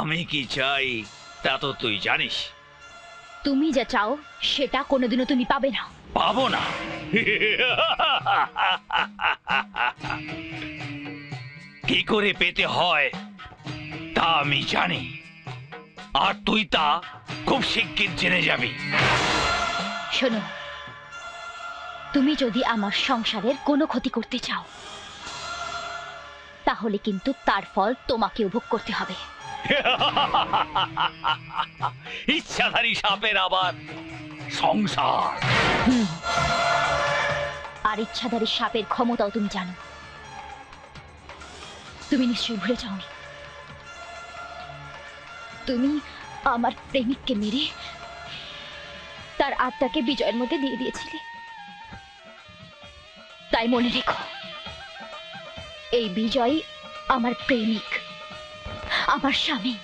আমি কি চাই তা তো তুই জানিস। তুমি যা চাও সেটা কোনোদিনও তুমি পাবে না। পাবো না? কি করে পেতে হয় তা আমি জানি, আর তুই তা খুব শিগগির জেনে যাবি। শোনো, তুমি যদি আমার সংসারের কোনো ক্ষতি করতে চাও তাহলে কিন্তু তার ফল তোমাকেও ভোগ করতে হবে। ইচ্ছাধারী সাপের আবার সংসার। আর ইচ্ছাধারী সাপের ক্ষমতাও তুমি জানো। তুমি নিশ্চয়ই ভুলে যাওনি, তুমি আমার প্রেমিককে মেরে তার আত্মাকে বিজয়ের মধ্যে দিয়ে দিয়েছিলে। তাই মনে রেখো, এই বিজয় আমার প্রেমিক, আমার স্বামী।